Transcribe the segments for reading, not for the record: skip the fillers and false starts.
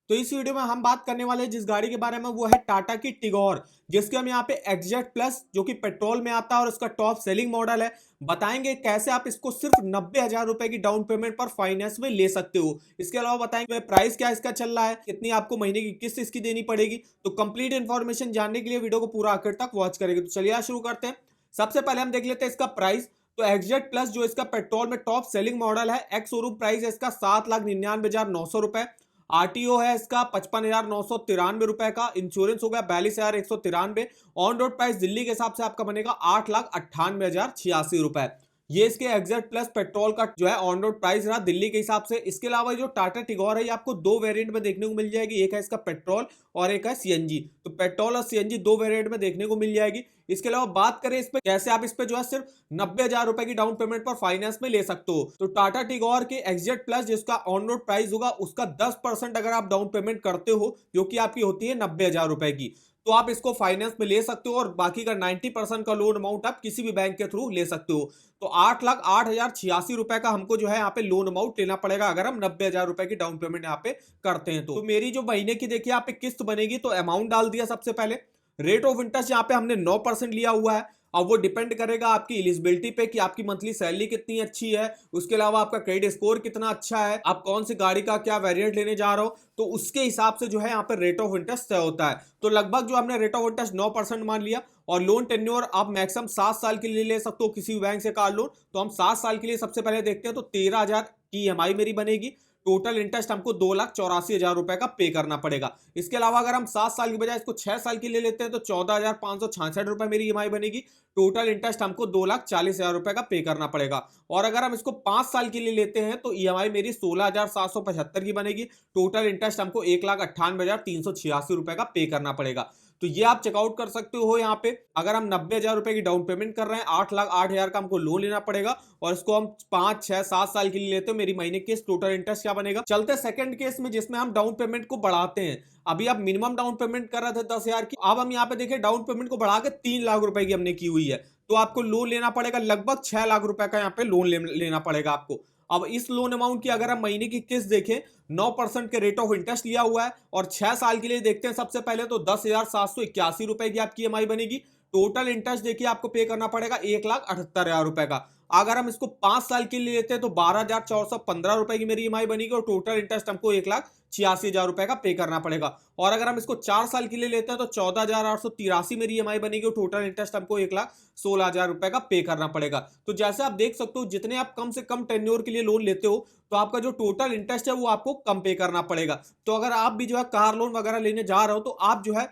तो इस वीडियो में हम बात करने वाले हैं जिस गाड़ी के बारे में, वो है टाटा की टिगोर, जिसके हम यहाँ पे एक्जेट प्लस जो कि पेट्रोल में आता है और उसका टॉप सेलिंग मॉडल है। बताएंगे कैसे आप इसको सिर्फ 90,000 रुपए की डाउन पेमेंट पर फाइनेंस में ले सकते हो। इसके अलावा बताएंगे प्राइस क्या इसका चल रहा है, कितनी आपको महीने की किस्त इसकी देनी पड़ेगी। तो कंप्लीट इन्फॉर्मेशन जानने के लिए वीडियो को पूरा आखिर तक वॉच करेंगे। तो चलिए शुरू करते हैं। सबसे पहले हम देख लेते हैं इसका प्राइस। तो एक्जेट प्लस जो इसका पेट्रोल में टॉप सेलिंग मॉडल है, एक्स शोरूम प्राइस है इसका 7,99,900 रुपए। आरटीओ है इसका 55,993 रुपए का। इंश्योरेंस हो गया 42,193। ऑन रोड प्राइस दिल्ली के हिसाब से आपका बनेगा 8,98,086 रुपए। ये इसके एक्जेट प्लस पेट्रोल का जो है ऑन रोड प्राइस रहा दिल्ली के हिसाब से। इसके अलावा जो टाटा टिगोर है ये आपको दो वेरिएंट में देखने को मिल जाएगी, एक है इसका पेट्रोल और एक है सीएनजी। तो पेट्रोल और सीएनजी दो वेरिएंट में देखने को मिल जाएगी। इसके अलावा बात करें इस पे कैसे आप इस पे जो है सिर्फ 90,000 रुपए की डाउन पेमेंट पर फाइनेंस में ले सकते हो। तो टाटा टिगोर के एक्जेट प्लस जिसका ऑन रोड प्राइस होगा उसका 10% अगर आप डाउन पेमेंट करते हो, जो कि आपकी होती है 90,000 रुपए की, तो आप इसको फाइनेंस में ले सकते हो और बाकी का 90% का लोन अमाउंट आप किसी भी बैंक के थ्रू ले सकते हो। तो 8,08,086 रुपए का हमको जो है यहाँ पे लोन अमाउंट लेना पड़ेगा अगर हम 90,000 रुपए की डाउन पेमेंट यहाँ पे करते हैं। तो मेरी जो महीने की देखिए यहाँ पे किस्त बनेगी, तो अमाउंट डाल दिया सबसे पहले। रेट ऑफ इंटरेस्ट यहाँ पे हमने 9% लिया हुआ है। अब वो डिपेंड करेगा आपकी एलिजिबिलिटी पे कि आपकी मंथली सैलरी कितनी अच्छी है, उसके अलावा आपका क्रेडिट स्कोर कितना अच्छा है, आप कौन सी गाड़ी का क्या वेरिएंट लेने जा रहे हो, तो उसके हिसाब से जो है यहाँ पे रेट ऑफ इंटरेस्ट तय होता है। तो लगभग जो हमने रेट ऑफ इंटरेस्ट 9% मान लिया। और लोन टेन्योर आप मैक्सिमम 7 साल के लिए ले सकते हो किसी भी बैंक से कार लोन। तो हम 7 साल के लिए सबसे पहले देखते हैं। तो 13,000 की ईएमआई मेरी बनेगी। टोटल इंटरेस्ट हमको 2,84,000 रुपए का पे करना पड़ेगा। इसके अलावा अगर हम 7 साल की बजाय इसको 6 साल के लिए लेते हैं तो 14,566 रुपए मेरी ईएमआई बनेगी। टोटल इंटरेस्ट हमको 2,40,000 रुपए का पे करना पड़ेगा। और अगर हम इसको 5 साल के लिए लेते हैं तो ईएमआई मेरी 16,775 की बनेगी। टोटल इंटरेस्ट हमको 1,98,386 रुपए का पे करना पड़ेगा। तो ये आप चेकआउट कर सकते हो यहाँ पे। अगर हम 90,000 रुपए की डाउन पेमेंट कर रहे हैं, 8,08,000 का हमको लोन लेना पड़ेगा और इसको हम 5, 6, 7 साल के लिए लेते हो, मेरी महीने के टोटल इंटरेस्ट क्या बनेगा। चलते सेकंड केस में जिसमें हम डाउन पेमेंट को बढ़ाते हैं। अभी आप मिनिमम डाउन पेमेंट कर रहे थे 10,000 की, अब हम यहाँ पे देखिए डाउन पेमेंट को बढ़ा के 3 लाख रुपए की हमने की हुई है। तो आपको लोन लेना पड़ेगा लगभग 6 लाख रुपए का यहाँ पे लोन लेना पड़ेगा आपको। अब इस लोन अमाउंट की अगर हम महीने की किस्त देखें, 9% के रेट ऑफ इंटरेस्ट लिया हुआ है और 6 साल के लिए देखते हैं सबसे पहले, तो 10,781 रुपए की आपकी ईएमआई बनेगी। टोटल इंटरेस्ट देखिए आपको पे करना पड़ेगा 1,78,000 रुपए का। अगर हम इसको 5 साल के लिए लेते हैं तो 12,415 रुपए की मेरी ईएमआई बनेगी और टोटल इंटरेस्ट हमको 1,86,000 रुपए का पे करना पड़ेगा। और अगर हम इसको 4 साल के लिए लेते हैं तो 14,883 मेरी ईएमआई बनेगी और टोटल इंटरेस्ट हमको 1,16,000 रुपए का पे करना पड़ेगा। तो जैसे आप देख सकते हो, जितने आप कम से कम टेन्योर के लिए लोन लेते हो तो आपका जो टोटल इंटरेस्ट है वो आपको कम पे करना पड़ेगा। तो अगर आप भी जो है कार लोन वगैरह लेने जा रहे हो तो आप जो है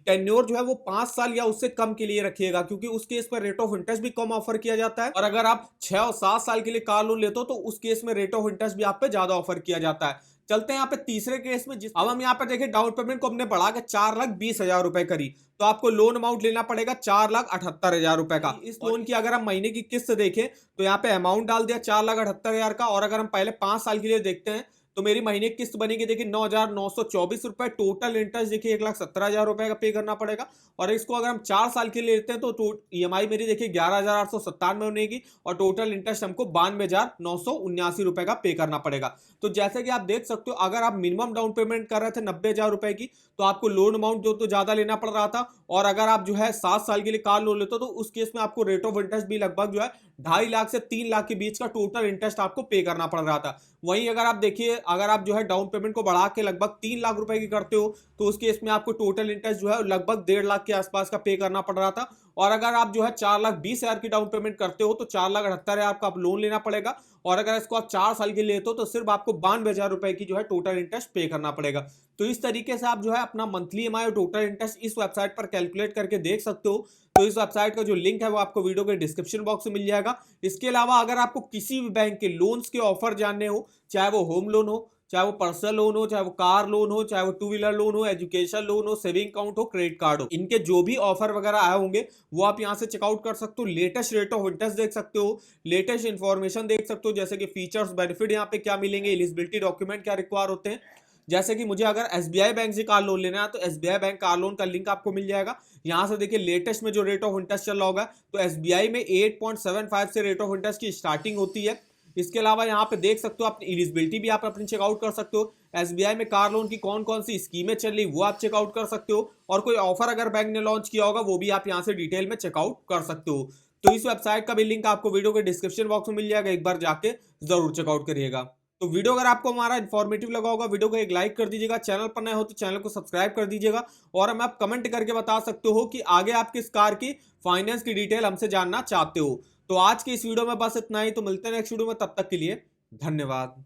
टेन्योर जो है वो 5 साल या उससे कम के लिए रखिएगा, क्योंकि उस केस पर रेट ऑफ इंटरेस्ट भी कम ऑफर किया जाता है। और अगर आप 6 और 7 साल के लिए कार लोन लेते हो तो उस केस में रेट ऑफ इंटरेस्ट भी आप पे ज्यादा ऑफर किया जाता है। चलते हैं यहाँ पे तीसरे केस में। अब हम यहाँ पे देखें डाउन पेमेंट को हमने बढ़ा के 4,20,000 रुपए करी, तो आपको लोन अमाउंट लेना पड़ेगा 4,78,000 रुपए का। इस लोन की अगर हम महीने की किस्त देखें तो यहाँ पे अमाउंट डाल दिया 4,78,000 का। और अगर हम पहले 5 साल के लिए देखते हैं तो मेरी महीने की किस्त बनेगी देखिए 9,924 रुपए। टोटल इंटरेस्ट देखिए 1,17,000 रुपए का पे करना पड़ेगा। और इसको अगर हम 4 साल के लिए लेते हैं तो ईएमआई मेरी देखिए 11,897 बनेगी और टोटल इंटरेस्ट हमको 92,979 रुपए का पे करना पड़ेगा। तो जैसे कि आप देख सकते हो, अगर आप मिनिमम डाउन पेमेंट कर रहे थे 90,000 रुपए की तो आपको लोन अमाउंट जो तो ज्यादा लेना पड़ रहा था। और अगर आप जो है 7 साल के लिए कार लोन लेते हो तो उस केस में आपको रेट ऑफ इंटरेस्ट भी लगभग जो है 2.5 लाख से 3 लाख के बीच का टोटल इंटरेस्ट आपको पे करना पड़ रहा था। वहीं अगर आप देखिए, अगर आप जो है डाउन पेमेंट को बढ़ा के लगभग 3 लाख रुपए की करते हो तो उस केस में आपको टोटल इंटरेस्ट जो है लगभग 1.5 लाख के आसपास का पे करना पड़ रहा था। और अगर आप जो है 4,20,000 की डाउन पेमेंट करते हो तो 4,78,000 का आप लोन लेना पड़ेगा। और अगर इसको आप 4 साल के लिए लेते हो तो सिर्फ आपको 92,000 रुपए की जो है टोटल इंटरेस्ट पे करना पड़ेगा। तो इस तरीके से आप जो है अपना मंथली ईएमआई और टोटल इंटरेस्ट इस वेबसाइट पर कैलकुलेट करके देख सकते हो। तो इस वेबसाइट का जो लिंक है वो आपको वीडियो के डिस्क्रिप्शन बॉक्स में मिल जाएगा। इसके अलावा अगर आपको किसी भी बैंक के लोन्स के ऑफर जानने हो, चाहे वो होम लोन हो, चाहे वो पर्सनल लोन हो, चाहे वो कार लोन हो, चाहे वो 2 व्हीलर लोन हो, एजुकेशन लोन हो, सेविंग अकाउंट हो, क्रेडिट कार्ड हो, इनके जो भी ऑफर वगैरह आए होंगे वो आप यहाँ से चेकआउट कर सकते हो। लेटेस्ट रेट ऑफ इंटरेस्ट देख सकते हो, लेटेस्ट इन्फॉर्मेशन देख सकते हो, जैसे कि फीचर्स बेनिफिट यहाँ पे क्या मिलेंगे, एलिजिबिलिटी डॉक्यूमेंट क्या रिक्वायर होते हैं। जैसे कि मुझे अगर एसबीआई बैंक से कार लोन लेना है तो एसबीआई बैंक कार लोन का लिंक आपको मिल जाएगा। यहाँ से देखिए लेटेस्ट में जो रेट ऑफ इंटरेस्ट चल रहा होगा, तो एसबीआई में 8.75 से रेट ऑफ इंटरेस्ट की स्टार्टिंग होती है। इसके अलावा यहाँ पे देख सकते हो अपनी एलिजिबिलिटी भी आप अपनी चेकआउट कर सकते हो। एसबीआई में कार लोन की कौन कौन सी स्कीमें चल रही वो आप चेकआउट कर सकते हो, और कोई ऑफर अगर बैंक ने लॉन्च किया होगा वो भी आप यहाँ से डिटेल में चेकआउट कर सकते हो। तो इस वेबसाइट का भी लिंक आपको वीडियो के डिस्क्रिप्शन बॉक्स में मिल जाएगा, एक बार जाके जरूर चेकआउट करिएगा। तो वीडियो अगर आपको हमारा इन्फॉर्मेटिव लगा होगा, वीडियो को एक लाइक कर दीजिएगा, चैनल पर नए हो तो चैनल को सब्सक्राइब कर दीजिएगा, और हमें आप कमेंट करके बता सकते हो कि आगे आप किस कार की फाइनेंस की डिटेल हमसे जानना चाहते हो। तो आज की इस वीडियो में बस इतना ही, तो मिलते हैं नेक्स्ट वीडियो में, तब तक के लिए धन्यवाद।